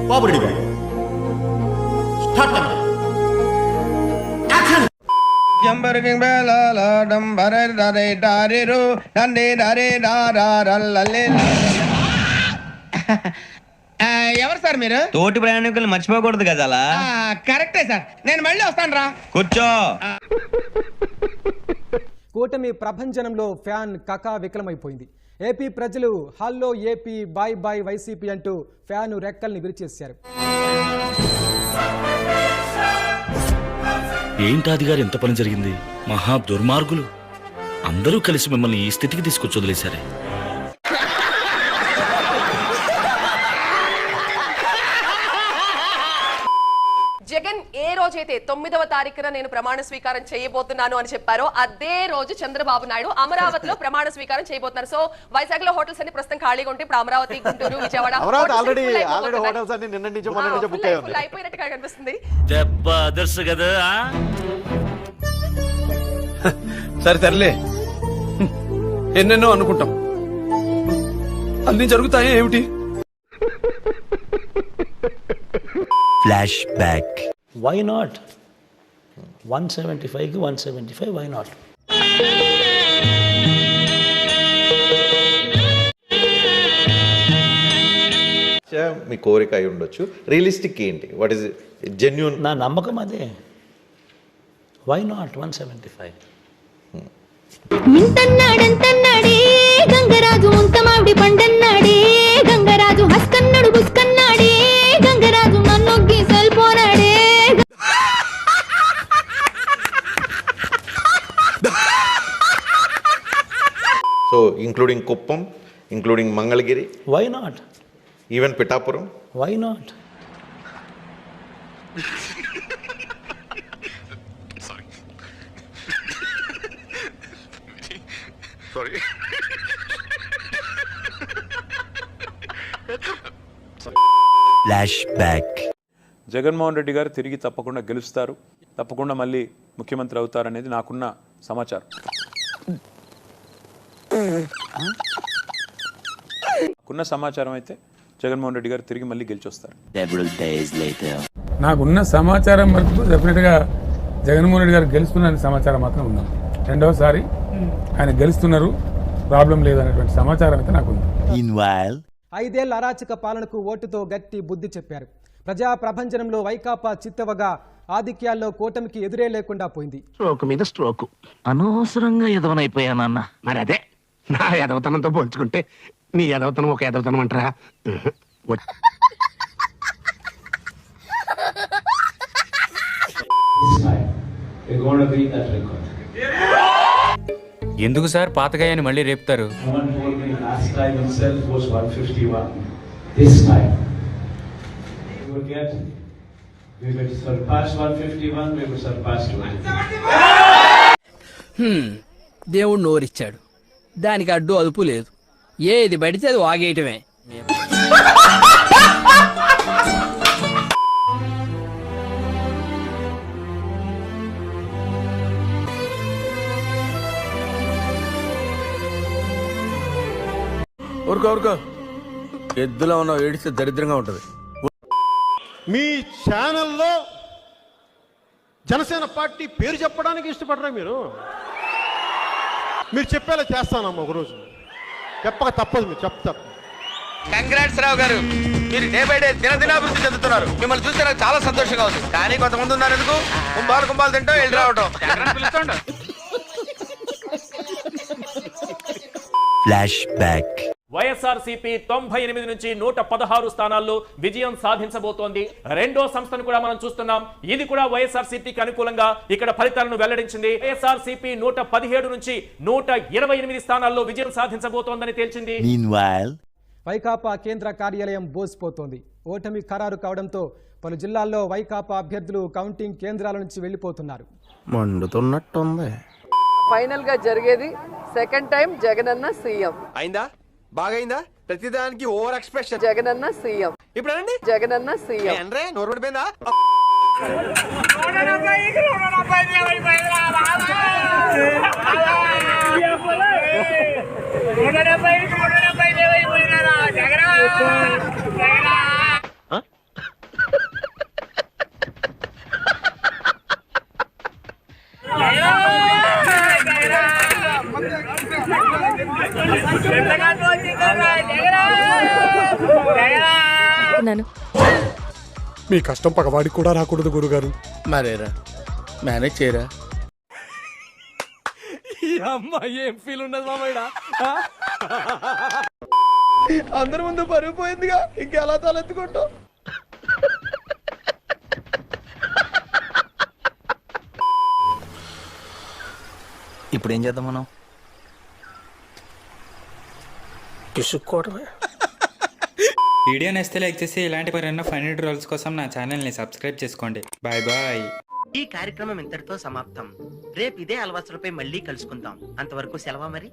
బాబు ready start action. జంబరకింగ్ బేలాల డంబరే డరే డారిరు డండే డరే డారారల్లలే. ఎవరు sir మీరు? తోటి ప్రయాణికులు మర్చిపోకూడదు కదా అలా. కరెక్టే సార్, నేను మళ్ళీ వస్తాను రా. కూర్చో. కూటమి ప్రభంజనంలో ఫ్యాన్ కకా వికలమైపోయింది. ఏపీ ప్రజలు hello AP bye bye YCP అంటూ ఫ్యాన్ రెక్కల్ని విరిచేశారు. ఏంటాది గారు ఎంత పని జరిగింది? మహా దుర్మార్గులు అందరూ కలిసి మిమ్మల్ని ఈ స్థితికి తీసుకొచ్చి వదిలేశారే. జగన్ ఏ రోజైతే 9వ తారీఖున నేను ప్రమాణ స్వీకారం చేయబోతున్నాను అని చెప్పారో అదే రోజు చంద్రబాబు నాయుడు అమరావతిలో ప్రమాణ స్వీకారం చేయబోతున్నారు. సో వైజాగ్ లో హోటల్స్ అన్ని ప్రస్తుతం ఖాళీగా ఉంటే ఇప్పుడు అమరావతి, గుంటూరు, విజయవాడ అయిపోయినట్టుగా కనిపిస్తుంది. సరే తరలే, ఎన్నెన్నో అనుకుంటాం, అన్ని జరుగుతాయి ఏమిటి? Flash back. Why not? 175 కి 175, why not? మీ కోరిక అయి ఉండొచ్చు. రియలిస్టిక్ ఏంటి? What is genuine? నా నమ్మకం అదే. Why not 175? మింతన్నాడంతన్నాడే గంగరాజు ముంతమావిడి పండన్నాడే గంగరాజు హస్కన్నాడు బుస్కన్నాడే గంగరాజు నన్నొగ్గి సెల్పోనాడే. So including Kuppam, including Mangalagiri. Why not? Even Pithapuram. Why not? Flash back. Jaganmohan Reddy garu తిరిగి తప్పకుండా గెలుస్తారు, తప్పకుండా మళ్ళీ ముఖ్యమంత్రి అవుతారనేది నాకున్న సమాచారం. నాకున్న సమాచారం అయితే జగన్మోహన్ రెడ్డి గారు తిరిగి మళ్ళీ గెలిచొస్తారు. నాకున్న సమాచారం వరకు డెఫినెట్గా జగన్మోహన్ రెడ్డి గారు గెలుస్తున్నారనే సమాచారం మాత్రం ఉన్నాం. రెండవసారి ఆయన గెలుస్తున్నారు, ప్రాబ్లం లేదనేటువంటి సమాచారం అయితే నాకు ఉంది. 5 ఏళ్ల అరాచక పాలనకు ఓటుతో గట్టి బుద్ధి చెప్పారు. ప్రజా ప్రభంజనంలో వైకాపా చిత్తవగా ఆధిక్యాల్లో కూటమికి ఎదురే లేకుండా పోయింది. స్ట్రోక్ మీద స్ట్రోక్, అనవసరంగా ఎదవనైపోయానన్న. మరి అదే నా ఎదవతనంతో పోల్చుకుంటే నీ ఎదవతనం ఒక ఎదవతనం అంటారా? ఎందుకు సార్ పాతగాయని మళ్ళీ రేపుతారు? దేవుడు నోరిచ్చాడు, దానికి అడ్డు అదుపు లేదు. ఏది పడితే అది వాగేయటమే. ఊరుకో, ఎద్దులో ఉన్న ఏడిస్తే దరిద్రంగా ఉంటుంది. మీ ఛానల్లో జనసేన పార్టీ పేరు చెప్పడానికి ఇష్టపడరా? మీరు చెప్పేలా చేస్తానమ్మా, ఒకరోజు చెప్పక తప్పదు, మీరు చెప్తారు. కంగ్రాట్స్ రావు గారు, మీరు డే బై డే దినదినాభివృద్ధి చెందుతున్నారు. మిమ్మల్ని చూస్తే నాకు చాలా సంతోషంగా ఉంది. కానీ కొంతమంది ఉన్నారు ఎందుకు కుంభాలు తింటాం, వెళ్ళి రావటం. Flash back. వైఎస్ఆర్సీపీ 98 నుంచి 116 స్థానాల్లో విజయం సాధించబోతోంది. రెండో సంస్థను కూడా మనం చూస్తున్నాం. ఇది కూడా వైఎస్ఆర్సీపీకి అనుకూలంగా ఇక్కడ ఫలితాలను వెల్లడించింది. వైఎస్ఆర్సీపీ 117 నుంచి 128 స్థానాల్లో విజయం సాధించబోతోందని తేల్చింది. వైకాపా కేంద్ర కార్యాలయం బోసిపోతోంది. ఓటమి ఖరారు కావడంతో పలు జిల్లాల్లో వైకాపా అభ్యర్థులు కౌంటింగ్ కేంద్రాల నుంచి వెళ్లిపోతున్నారు. మండుతున్నట్టుంది. ఫైనల్ గా జరిగేది సెకండ్ టైం జగనన్న సీఎం అయిందా? బాగైందా? ప్రతిదానికి ఓవర్ ఎక్స్ప్రెషన్. జగనన్న సీఎం ఇప్పుడు అనండి, జగనన్న సీఎం. అంటే నోరు పడిపోయిందా? చేసుకున్నాను. మీ కష్టం పగవాడికి కూడా రాకూడదు గురుగారు. మరేరా మేనేజ్ చేయరా. అందరి ముందు పరుగు పోయిందిగా, ఇంకెలా తలెత్తుకుంటావు? ఇప్పుడు ఏం చేద్దాం మనం? వీడియో నచ్చితే లైక్ చేసి ఇలాంటి మరెన్నో ఫన్నీ రోల్స్ కోసం నా ఛానల్ని సబ్స్క్రైబ్ చేసుకోండి. Bye bye. ఈ కార్యక్రమం ఇంతటితో సమాప్తం. రేపు ఇదే అలవాసులపై మళ్ళీ కలుసుకుందాం. అంతవరకు సెలవు మరి.